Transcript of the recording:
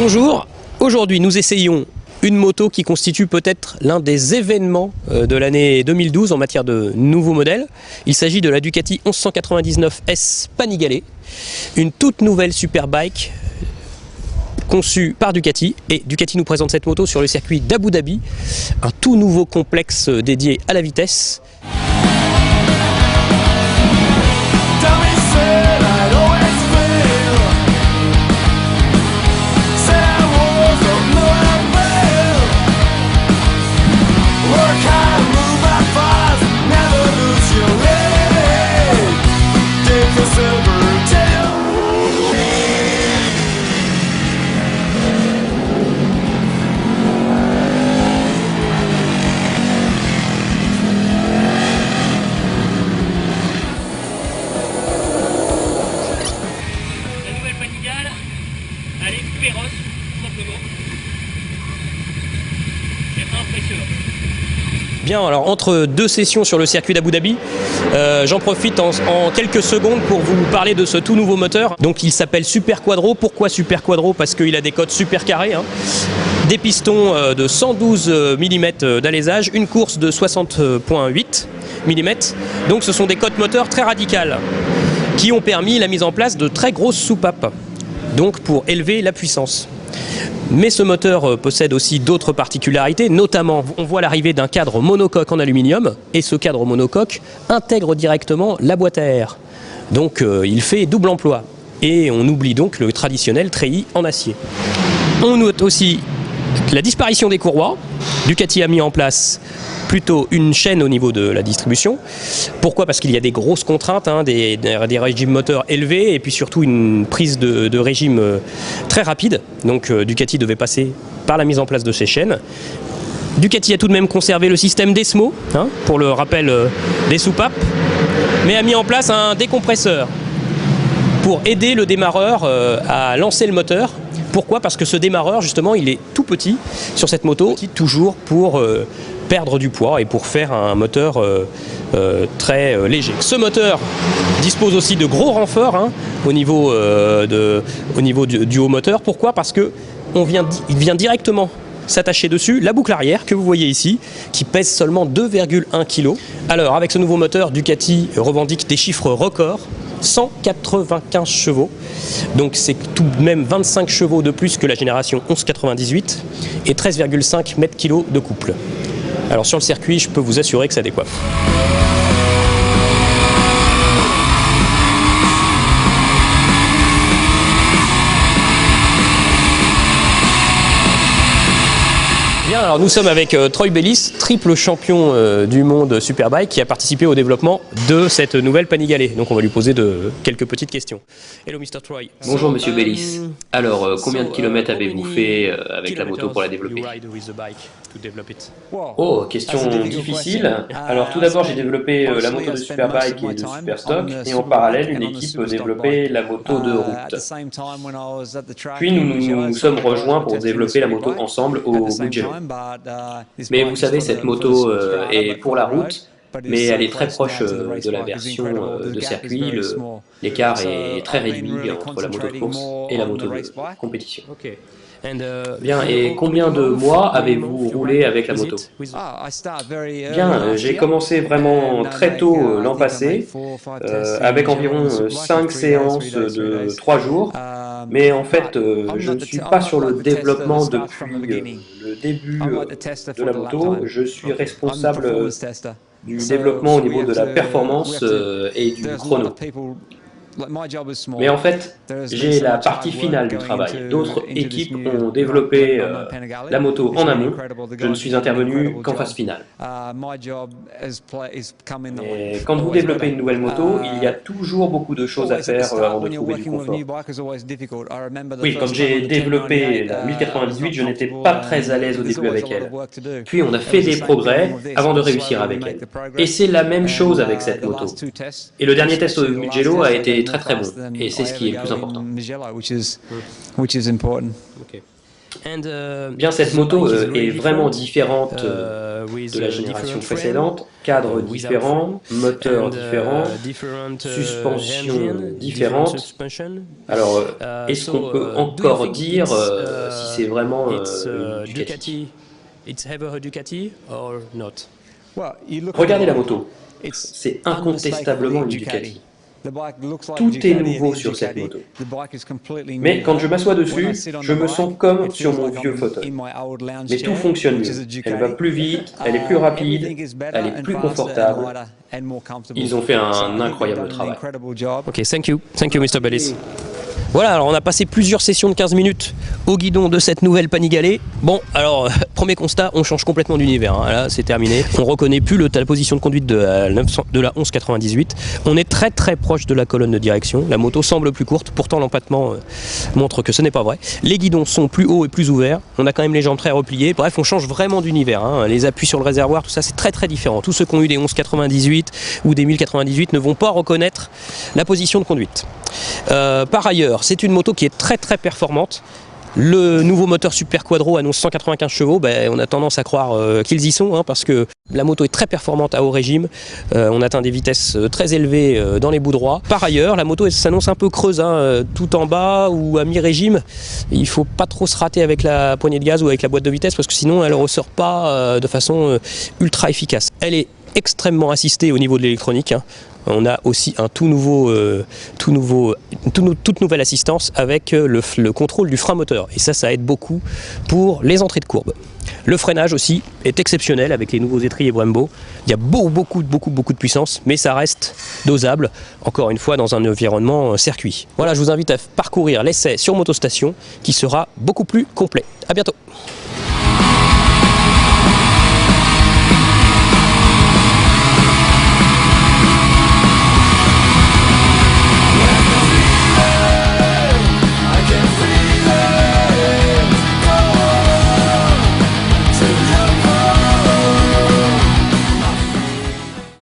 Bonjour, aujourd'hui nous essayons une moto qui constitue peut-être l'un des événements de l'année 2012 en matière de nouveaux modèles. Il s'agit de la Ducati 1199 S Panigale, une toute nouvelle superbike conçue par Ducati, et Ducati nous présente cette moto sur le circuit d'Abu Dhabi, un tout nouveau complexe dédié à la vitesse. Elle est féroce, simplement. C'est impressionnant. Bien, alors entre deux sessions sur le circuit d'Abu Dhabi, j'en profite en quelques secondes pour vous parler de ce tout nouveau moteur. Donc il s'appelle Super Quadro. Pourquoi Super Quadro? Parce qu'il a des cotes super carrées, hein. Des pistons de 112 mm d'alésage, une course de 60,8 mm. Donc ce sont des cotes moteurs très radicales qui ont permis la mise en place de très grosses soupapes, donc pour élever la puissance. Mais ce moteur possède aussi d'autres particularités, notamment on voit l'arrivée d'un cadre monocoque en aluminium, et ce cadre monocoque intègre directement la boîte à air. Donc il fait double emploi, et on oublie donc le traditionnel treillis en acier. On note aussi la disparition des courroies. Ducati a mis en place plutôt une chaîne au niveau de la distribution. Pourquoi? Parce qu'il y a des grosses contraintes, hein, des régimes moteurs élevés, et puis surtout une prise de régime très rapide. Donc Ducati devait passer par la mise en place de ces chaînes. Ducati a tout de même conservé le système Desmo, hein, pour le rappel des soupapes, mais a mis en place un décompresseur pour aider le démarreur à lancer le moteur. Pourquoi? Parce que ce démarreur, justement, il est tout petit sur cette moto, toujours pour perdre du poids et pour faire un moteur très léger. Ce moteur dispose aussi de gros renforts, hein, au niveau du haut moteur. Pourquoi? Parce que il vient directement s'attacher dessus la boucle arrière que vous voyez ici, qui pèse seulement 2,1 kg. Alors avec ce nouveau moteur, Ducati revendique des chiffres records. 195 chevaux, donc c'est tout de même 25 chevaux de plus que la génération 1198 et 13,5 mètres-kg de couple. Alors sur le circuit, je peux vous assurer que ça décoiffe. Bien, alors nous sommes avec Troy Bayliss, triple champion du monde Superbike, qui a participé au développement de cette nouvelle Panigale. Donc on va lui poser quelques petites questions. Hello Mr. Troy. Bonjour Monsieur Bayliss. Alors, combien de kilomètres avez-vous fait avec la moto pour la développer? Oh, question difficile. Alors tout d'abord j'ai développé la moto de Superbike et de Superstock, et en parallèle une équipe développait la moto de route. Puis nous nous sommes rejoints pour développer la moto ensemble au Mugello. Mais vous savez, cette moto est pour la route, mais elle est très proche de la version de circuit. L'écart est très réduit entre la moto de course et la moto de compétition. Bien, et combien de mois avez-vous roulé avec la moto? Bien, j'ai commencé vraiment très tôt l'an passé, avec environ 5 séances de 3 jours, mais en fait, je ne suis pas sur le développement depuis le début de la moto. Je suis responsable du développement au niveau de la performance et du chrono. Mais en fait, j'ai la partie finale du travail. D'autres équipes ont développé la moto en amont. Je ne suis intervenu qu'en phase finale. Et quand vous développez une nouvelle moto, il y a toujours beaucoup de choses à faire avant de trouver du confort. Oui, quand j'ai développé la 1098, je n'étais pas très à l'aise au début avec elle. Puis on a fait des progrès avant de réussir avec elle. Et c'est la même chose avec cette moto. Et le dernier test au Mugello a été très bon, et c'est ce qui est le plus important. Bien, cette moto est vraiment différente de la génération précédente, cadre différent, moteur différent, suspension différente. Alors, est-ce qu'on peut encore dire si c'est vraiment une Ducati? Regardez la moto, c'est incontestablement une Ducati. Tout est nouveau sur cette moto. Mais quand je m'assois dessus, je me sens comme sur mon vieux fauteuil. Mais tout fonctionne mieux. Elle va plus vite, elle est plus rapide, elle est plus confortable. Ils ont fait un incroyable travail. Ok, thank you Mr. Bellis. Voilà, alors on a passé plusieurs sessions de 15 minutes au guidon de cette nouvelle Panigale. Bon, alors, premier constat, on change complètement d'univers, hein. Là c'est terminé. On reconnaît plus la position de conduite de la 1198. On est très très proche de la colonne de direction. La moto semble plus courte, pourtant l'empattement montre que ce n'est pas vrai. Les guidons sont plus hauts et plus ouverts. On a quand même les jambes très repliées. Bref, on change vraiment d'univers, hein. Les appuis sur le réservoir, tout ça c'est très très différent. Tous ceux qui ont eu des 1198 ou des 1098 ne vont pas reconnaître la position de conduite. Par ailleurs, c'est une moto qui est très très performante. Le nouveau moteur Super Quadro annonce 195 chevaux, on a tendance à croire qu'ils y sont, hein, parce que la moto est très performante à haut régime. On atteint des vitesses très élevées dans les bouts droits. Par ailleurs, la moto s'annonce un peu creuse, hein, tout en bas ou à mi-régime. Il ne faut pas trop se rater avec la poignée de gaz ou avec la boîte de vitesse, parce que sinon elle ne ressort pas de façon ultra efficace. Elle est extrêmement assistée au niveau de l'électronique, hein. On a aussi un toute nouvelle assistance avec le contrôle du frein moteur. Et ça aide beaucoup pour les entrées de courbe. Le freinage aussi est exceptionnel avec les nouveaux étriers Brembo. Il y a beaucoup de puissance, mais ça reste dosable, encore une fois, dans un environnement circuit. Voilà, je vous invite à parcourir l'essai sur Motostation qui sera beaucoup plus complet. À bientôt.